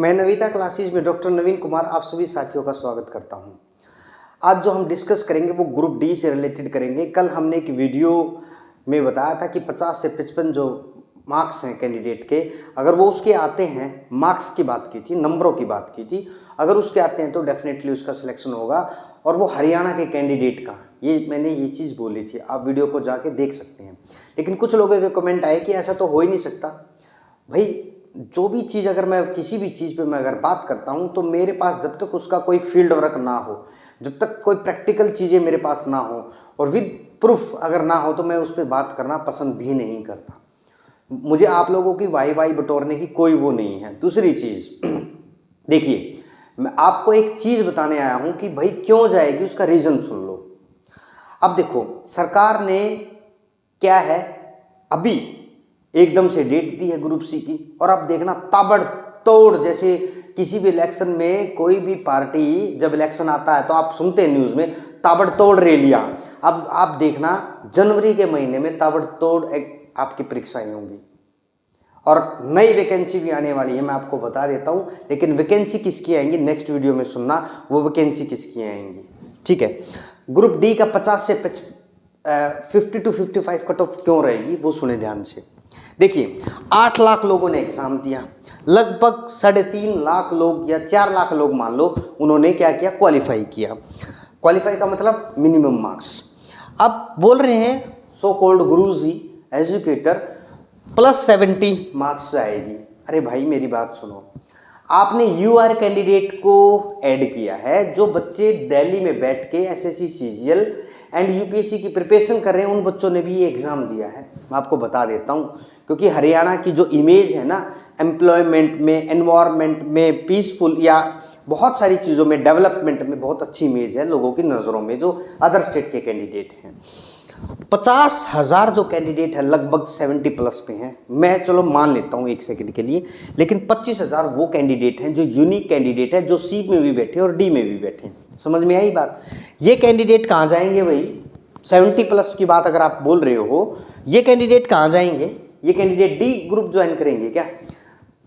मैं नवीता क्लासेस में डॉक्टर नवीन कुमार आप सभी साथियों का स्वागत करता हूं। आज जो हम डिस्कस करेंगे वो ग्रुप डी से रिलेटेड करेंगे। कल हमने एक वीडियो में बताया था कि 50 से 55 जो मार्क्स हैं कैंडिडेट के, अगर वो उसके आते हैं, मार्क्स की बात की थी, नंबरों की बात की थी, अगर उसके आते हैं तो डेफिनेटली उसका सिलेक्शन होगा। और वो हरियाणा के कैंडिडेट का, मैंने ये चीज़ बोली थी, आप वीडियो को जाके देख सकते हैं। लेकिन कुछ लोगों के कमेंट आए कि ऐसा तो हो ही नहीं सकता। भाई जो भी चीज़, अगर मैं किसी भी चीज़ पे मैं अगर बात करता हूँ तो मेरे पास जब तक उसका कोई फील्ड वर्क ना हो, जब तक कोई प्रैक्टिकल चीज़ें मेरे पास ना हो और विद प्रूफ अगर ना हो, तो मैं उस पर बात करना पसंद भी नहीं करता। मुझे आप लोगों की वाई बटोरने की कोई वो नहीं है। दूसरी चीज़ देखिए, मैं आपको एक चीज़ बताने आया हूँ कि भाई क्यों जाएगी, उसका रीज़न सुन लो। अब देखो, सरकार ने क्या है, अभी एकदम से डेट दी है ग्रुप सी की, और अब देखना ताबड़तोड़, जैसे किसी भी इलेक्शन में कोई भी पार्टी जब इलेक्शन आता है तो आप सुनते हैं न्यूज़ में ताबड़तोड़ रैलियां। अब आप देखना जनवरी के महीने में ताबड़तोड़ आपकी परीक्षाएं होंगी और नई वैकेंसी भी आने वाली है, मैं आपको बता देता हूं। लेकिन वैकेंसी किसकी आएंगी नेक्स्ट वीडियो में सुनना, वो वैकेंसी किसकी आएंगी, ठीक है। ग्रुप डी का 50 से 50 to 55 कट ऑफ क्यों रहेगी वो सुने ध्यान से। देखिए, 8 लाख लोगों ने एग्जाम दिया, लगभग 3.5 लाख लोग या 4 लाख लोग मान लो, उन्होंने क्या किया, क्वालिफाई किया। क्वालिफाई का मतलब मिनिमम मार्क्स। अब बोल रहे हैं सो कॉल्ड गुरुजी एजुकेटर +70 मार्क्स आएगी। अरे भाई मेरी बात सुनो, आपने यूआर कैंडिडेट को ऐड किया है। जो बच्चे दिल्ली में बैठ के एसएससी सीजीएल एंड यूपीएससी की प्रिपरेशन कर रहे हैं, उन बच्चों ने भी ये एग्जाम दिया है। मैं आपको बता देता हूँ, क्योंकि हरियाणा की जो इमेज है ना, एम्प्लॉयमेंट में, एनवायरनमेंट में, पीसफुल या बहुत सारी चीज़ों में, डेवलपमेंट में बहुत अच्छी इमेज है लोगों की नज़रों में जो अदर स्टेट के कैंडिडेट हैं। 50,000 जो कैंडिडेट है लगभग 70+ पे हैं, मैं चलो मान लेता हूँ 1 सेकंड के लिए। लेकिन 25,000 वो कैंडिडेट हैं जो यूनिक कैंडिडेट है, जो सी में भी बैठे और डी में भी बैठे। समझ में आई बात। ये कैंडिडेट कहाँ जाएंगे भाई, 70+ की बात अगर आप बोल रहे हो, ये कैंडिडेट कहाँ जाएंगे, ये कैंडिडेट डी ग्रुप ज्वाइन करेंगे क्या।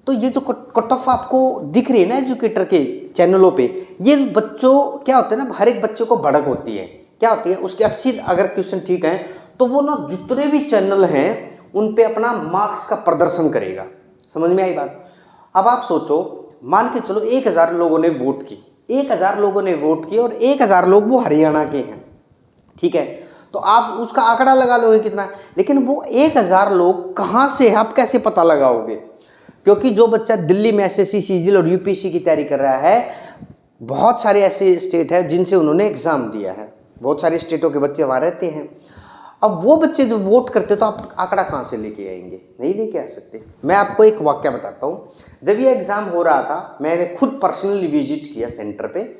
तो ये जो कट ऑफ आपको दिख रही है ना एजुकेटर के चैनलों पे, ये बच्चों क्या होता है ना, हर एक बच्चे को भड़क होती है, क्या होती है, उसके 80 अगर क्वेश्चन ठीक है तो वो ना जितने भी चैनल हैं उन पे अपना मार्क्स का प्रदर्शन करेगा। समझ में आई बात। अब आप सोचो, मान के चलो 1000 लोगों ने वोट की, 1000 लोगों ने वोट की और 1000 लोग वो हरियाणा के हैं, ठीक है। तो आप उसका आंकड़ा लगा लोगे कितना, लेकिन वो 1000 लोग कहाँ से है आप कैसे पता लगाओगे। क्योंकि जो बच्चा दिल्ली में एसएससी सीजीएल और यूपीएससी की तैयारी कर रहा है, बहुत सारे ऐसे स्टेट है जिनसे उन्होंने एग्जाम दिया है, बहुत सारे स्टेटों के बच्चे वहाँ रहते हैं। अब वो बच्चे जब वोट करते तो आप आंकड़ा कहाँ से लेके आएंगे, नहीं लेके आ सकते। मैं आपको एक वाक्य बताता हूँ। जब ये एग्जाम हो रहा था, मैंने खुद पर्सनली विजिट किया सेंटर पे।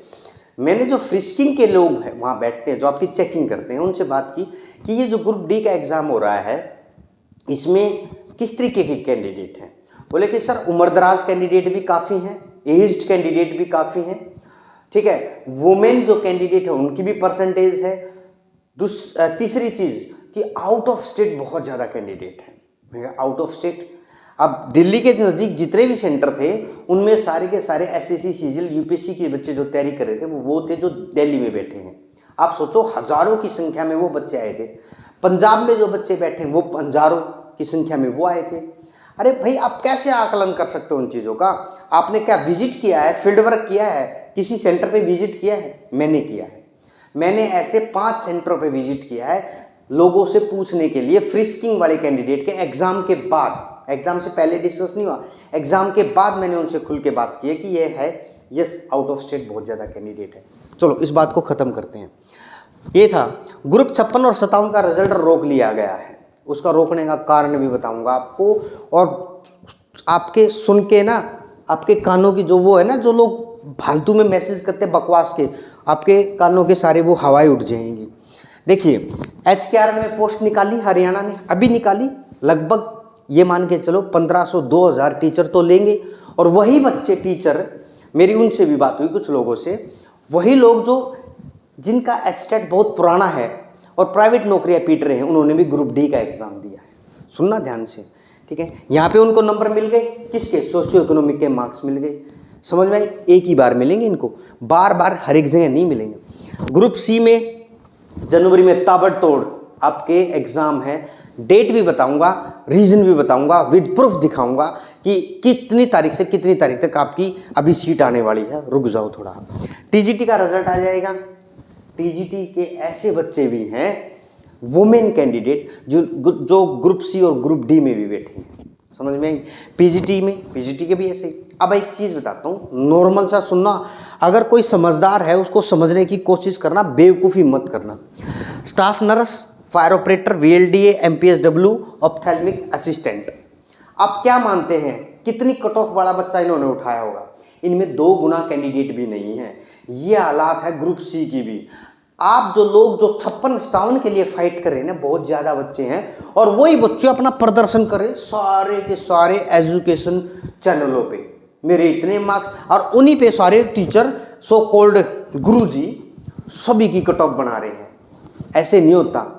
मैंने जो फ्रिस्किंग के लोग हैं वहाँ बैठते हैं, जो आपकी चेकिंग करते हैं, उनसे बात की कि ये जो ग्रुप डी का एग्जाम हो रहा है, इसमें किस तरीके के कैंडिडेट हैं। बोले कि सर उम्रदराज कैंडिडेट भी काफ़ी हैं, एज्ड कैंडिडेट भी काफ़ी हैं, ठीक है। वुमेन जो कैंडिडेट है उनकी भी परसेंटेज है। तीसरी चीज़ कि आउट ऑफ स्टेट बहुत ज़्यादा कैंडिडेट है, आउट ऑफ स्टेट। अब दिल्ली के नज़दीक जितने भी सेंटर थे उनमें सारे के सारे एसएससी सीजीएल यूपीएससी के बच्चे जो तैयारी कर रहे थे वो थे जो दिल्ली में बैठे हैं। आप सोचो, हज़ारों की संख्या में वो बच्चे आए थे। पंजाब में जो बच्चे बैठे हैं वो हज़ारों की संख्या में वो आए थे। अरे भाई, आप कैसे आकलन कर सकते हो उन चीज़ों का। आपने क्या विजिट किया है, फील्ड वर्क किया है, किसी सेंटर पे विजिट किया है। मैंने किया है। मैंने ऐसे 5 सेंटरों पे विजिट किया है लोगों से पूछने के लिए, फ्रिस्किंग वाले कैंडिडेट के एग्जाम के बाद, एग्जाम से पहले डिस्कस नहीं हुआ, एग्जाम के बाद मैंने उनसे खुल के बात की है कि ये है, यस आउट ऑफ स्टेट बहुत ज़्यादा कैंडिडेट है। चलो इस बात को ख़त्म करते हैं। ये था ग्रुप 56 और 57 का रिजल्ट रोक लिया गया है। उसका रोकने का कारण भी बताऊंगा आपको। और आपके सुन के ना, आपके कानों की जो वो है ना, जो लोग फालतू में मैसेज करते बकवास के, आपके कानों के सारे वो हवाएं उठ जाएंगी। देखिए, HKR में पोस्ट निकाली हरियाणा ने, अभी निकाली, लगभग ये मान के चलो 1500-2000 टीचर तो लेंगे। और वही बच्चे टीचर, मेरी उनसे भी बात हुई कुछ लोगों से, वही लोग जो जिनका एचटेट बहुत पुराना है और प्राइवेट नौकरियां पीट रहे हैं, उन्होंने भी ग्रुप डी का एग्जाम दिया है। सुनना ध्यान से, ठीक है। यहाँ पे उनको नंबर मिल गए, किसके, सोशियो इकोनॉमिक के मार्क्स मिल गए। समझ में आई? एक ही बार मिलेंगे इनको, बार बार हर एक जगह नहीं मिलेंगे। ग्रुप सी में जनवरी में ताबड़तोड़ आपके एग्जाम है, डेट भी बताऊंगा, रीजन भी बताऊंगा, विद प्रूफ दिखाऊंगा कि कितनी तारीख से कितनी तारीख तक आपकी अभी सीट आने वाली है। रुक जाओ थोड़ा, टीजीटी का रिजल्ट आ जाएगा। टीजीटी के ऐसे बच्चे भी हैं वुमेन कैंडिडेट जो ग्रुप सी और ग्रुप डी में भी बैठे हैं, समझ में आई? पीजीटी के भी ऐसे ही। अब एक चीज बताता हूँ, नॉर्मल सा सुनना, अगर कोई समझदार है उसको समझने की कोशिश करना, बेवकूफ़ी मत करना। Staff nurse, fire operator, VLDA, MPSW, ophthalmic assistant, आप क्या मानते हैं कितनी कट ऑफ वाला बच्चा इन्होंने उठाया होगा? इनमें 2 गुना कैंडिडेट भी नहीं है। ये हालात है ग्रुप सी की भी। आप जो लोग जो 56-57 के लिए फाइट कर रहे हैं ना, बहुत ज्यादा बच्चे हैं, और वही बच्चे अपना प्रदर्शन कर रहे हैं सारे के सारे एजुकेशन चैनलों पे, मेरे इतने मार्क्स, और उन्हीं पे सारे टीचर सो कॉल्ड गुरुजी सभी की कट ऑफ बना रहे हैं। ऐसे नहीं होता।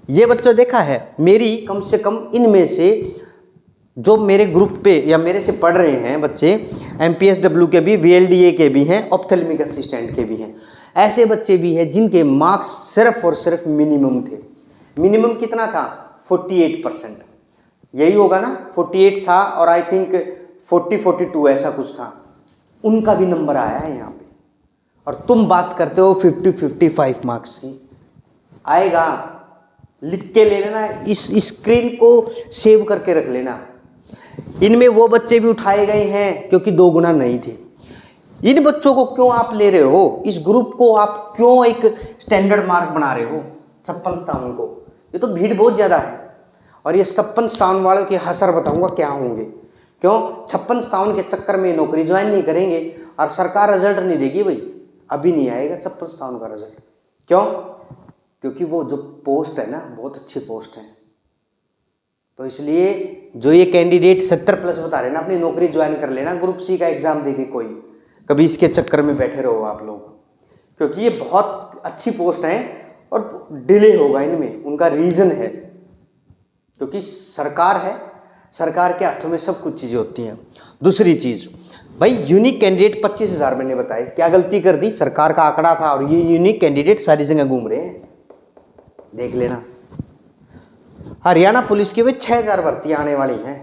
ये बच्चा देखा है मेरी, कम से कम इनमें से जो मेरे ग्रुप पे या मेरे से पढ़ रहे हैं बच्चे, एमपीएसडब्ल्यू के भी, वीएलडीए के भी हैं, ऑप्थेल्मिक असिस्टेंट के भी हैं, ऐसे बच्चे भी हैं जिनके मार्क्स सिर्फ और सिर्फ मिनिमम थे। मिनिमम कितना था? 48%, यही होगा ना, 48 था, और आई थिंक 42 ऐसा कुछ था। उनका भी नंबर आया है यहाँ पे, और तुम बात करते हो 55 मार्क्स की। आएगा, लिख के ले लेना, इस स्क्रीन को सेव करके रख लेना। इनमें वो बच्चे भी उठाए गए हैं क्योंकि 2 गुना नहीं थे। इन बच्चों को क्यों आप ले रहे हो? इस ग्रुप को आप क्यों एक स्टैंडर्ड मार्क बना रहे हो 56-57 को? ये तो भीड़ बहुत ज्यादा है, और ये 56-57 वालों के हसर बताऊंगा क्या होंगे। क्यों 56-57 के चक्कर में नौकरी ज्वाइन नहीं करेंगे और सरकार रिजल्ट नहीं देगी? भाई अभी नहीं आएगा 56-57 का रिजल्ट। क्यों? क्योंकि वो जो पोस्ट है ना, बहुत अच्छी पोस्ट है। तो इसलिए जो ये कैंडिडेट 70+ बता रहे हैं ना, अपनी नौकरी ज्वाइन कर लेना, ग्रुप सी का एग्जाम देके कोई कभी इसके चक्कर में बैठे रहो आप लोग, क्योंकि ये बहुत अच्छी पोस्ट है और डिले होगा इनमें। उनका रीजन है क्योंकि सरकार है, सरकार के हाथों में सब कुछ चीजें होती हैं। दूसरी चीज भाई, यूनिक कैंडिडेट 25,000 मैंने बताए, क्या गलती कर दी? सरकार का आंकड़ा था और ये यूनिक कैंडिडेट सारी जगह घूम रहे हैं, देख लेना। हरियाणा पुलिस की भी 6,000 भर्तियां आने वाली हैं,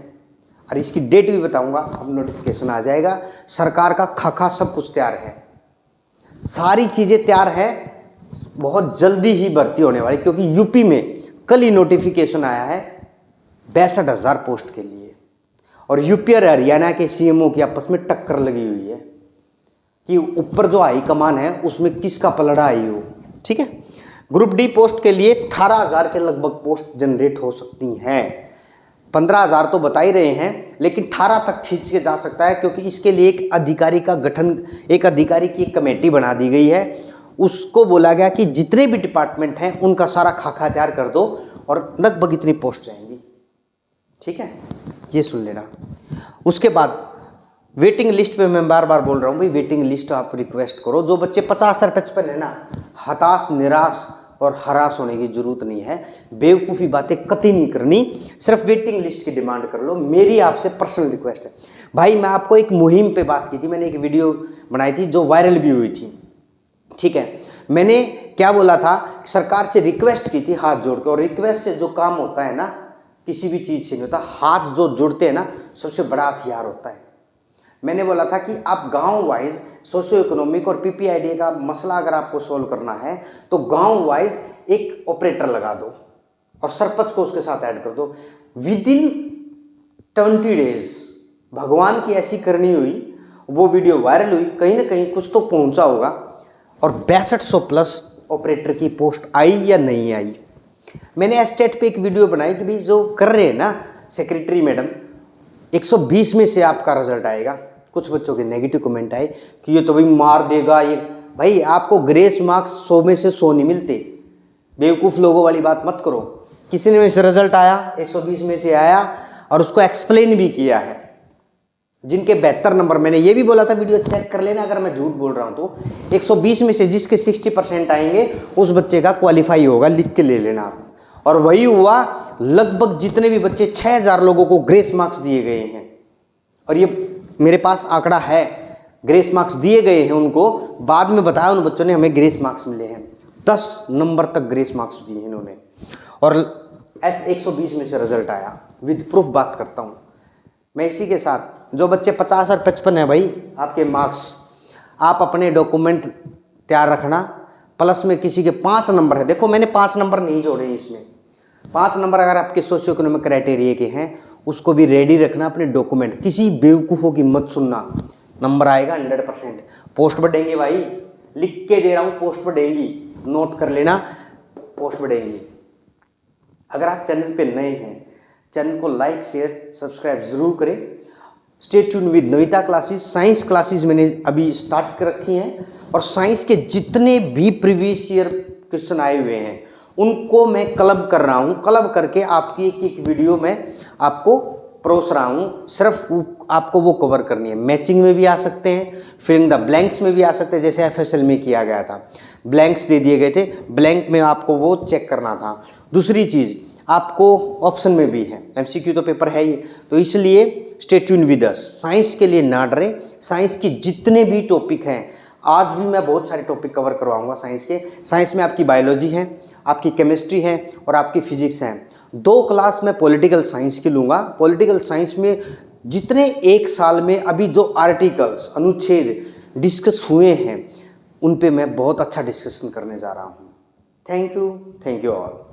और इसकी डेट भी बताऊंगा, अब नोटिफिकेशन आ जाएगा। सरकार का खाका सब कुछ तैयार है, सारी चीजें तैयार है, बहुत जल्दी ही भर्ती होने वाली, क्योंकि यूपी में कल ही नोटिफिकेशन आया है 62,000 पोस्ट के लिए, और यूपी और हरियाणा के सीएमओ की आपस में टक्कर लगी हुई है कि ऊपर जो हाई कमान है उसमें किसका पलड़ा आई हो। ठीक है, ग्रुप डी पोस्ट के लिए 18,000 के लगभग पोस्ट जनरेट हो सकती हैं। 15,000 तो बता ही रहे हैं, लेकिन 18 तक खींच के जा सकता है, क्योंकि इसके लिए एक अधिकारी का गठन, एक अधिकारी की एक कमेटी बना दी गई है। उसको बोला गया कि जितने भी डिपार्टमेंट हैं उनका सारा खाका तैयार कर दो, और लगभग इतनी पोस्ट जाएंगी। ठीक है, ये सुन लेना। उसके बाद वेटिंग लिस्ट पे मैं बार बार बोल रहा हूँ भाई, वेटिंग लिस्ट आप रिक्वेस्ट करो। जो बच्चे 50 से 55 है ना, हताश, निराश और हरास होने की जरूरत नहीं है, बेवकूफ़ी बातें कतई नहीं करनी, सिर्फ वेटिंग लिस्ट की डिमांड कर लो। मेरी आपसे पर्सनल रिक्वेस्ट है भाई। मैं आपको एक मुहिम पे बात की थी, मैंने एक वीडियो बनाई थी जो वायरल भी हुई थी। ठीक है, मैंने क्या बोला था, सरकार से रिक्वेस्ट की थी हाथ जोड़ के, और रिक्वेस्ट से जो काम होता है ना, किसी भी चीज़ से नहीं होता, हाथ जो जुड़ते हैं ना, सबसे बड़ा हथियार होता है। मैंने बोला था कि आप गांव वाइज सोशियो इकोनॉमिक और पीपीआईडी का मसला अगर आपको सोल्व करना है तो गांव वाइज एक ऑपरेटर लगा दो और सरपंच को उसके साथ ऐड कर दो। विद इन 20 डेज भगवान की ऐसी करनी हुई, वो वीडियो वायरल हुई, कहीं ना कहीं कुछ तो पहुंचा होगा, और 6200+ ऑपरेटर की पोस्ट आई या नहीं आई। मैंने एस्टेट पे एक वीडियो बनाई कि भाई जो कर रहे हैं ना सेक्रेटरी मैडम, 120 में से आपका रिजल्ट आएगा। कुछ बच्चों के नेगेटिव कमेंट आए कि ये तो भाई मार देगा ये। भाई आपको ग्रेस मार्क्स 100 में से 100 नहीं मिलते, बेवकूफ़ लोगों वाली बात मत करो। किसी ने में से रिजल्ट आया 120 में से आया, और उसको एक्सप्लेन भी किया है। जिनके 72 नंबर, मैंने ये भी बोला था, वीडियो चेक कर लेना अगर मैं झूठ बोल रहा हूं तो। 120 में से जिसके 60% आएंगे उस बच्चे का क्वालिफाई होगा, लिख के ले लेना आप। और वही हुआ, लगभग जितने भी बच्चे 6,000 लोगों को ग्रेस मार्क्स दिए गए हैं, और ये मेरे पास आंकड़ा है ग्रेस मार्क्स दिए गए हैं उनको, बाद में बताया उन बच्चों ने हमें ग्रेस मार्क्स मिले हैं, 10 नंबर तक ग्रेस मार्क्स दिए इन्होंने, और 120 में से रिजल्ट आया, विद प्रूफ बात करता हूँ मैं। इसी के साथ जो बच्चे 50 और 55 है भाई आपके मार्क्स, आप अपने डॉक्यूमेंट तैयार रखना, प्लस में किसी के 5 नंबर है, देखो मैंने 5 नंबर नहीं जोड़े इसमें, 5 नंबर अगर आपके सोशियो इकोनॉमिक क्राइटेरिया के हैं उसको भी रेडी रखना अपने डॉक्यूमेंट, किसी बेवकूफ़ों की मत सुनना, नंबर आएगा 100%। पोस्ट बढ़ेंगे भाई, लिख के दे रहा हूँ, पोस्ट बढ़ेंगी, नोट कर लेना, पोस्ट बढ़ेंगी। अगर आप चैनल पे नए हैं, चैनल को लाइक शेयर सब्सक्राइब जरूर करें। Stay tune with Navita classes. Science classes मैंने अभी स्टार्ट कर रखी हैं, और साइंस के जितने भी प्रीवियस ईयर क्वेश्चन आए हुए हैं उनको मैं क्लब कर रहा हूँ, क्लब करके आपकी एक एक वीडियो में आपको परोस रहा हूँ, सिर्फ आपको वो कवर करनी है। मैचिंग में भी आ सकते हैं, फिलिंग द ब्लैंक्स में भी आ सकते हैं, जैसे एफएसएल में किया गया था, ब्लैंक्स दे दिए गए थे, ब्लैंक में आपको वो चेक करना था। दूसरी चीज़ आपको ऑप्शन में भी है, एमसीक्यू तो पेपर है ही, तो इसलिए stay tune with us. Science के लिए ना डरे, साइंस के जितने भी टॉपिक हैं, आज भी मैं बहुत सारे टॉपिक कवर करवाऊंगा साइंस के। साइंस में आपकी बायोलॉजी है, आपकी केमिस्ट्री है और आपकी फिजिक्स है। 2 क्लास में पॉलिटिकल साइंस की लूँगा। पॉलिटिकल साइंस में जितने एक साल में अभी जो आर्टिकल्स अनुच्छेद डिस्कस हुए हैं उन पे मैं बहुत अच्छा डिस्कशन करने जा रहा हूँ। Thank you all.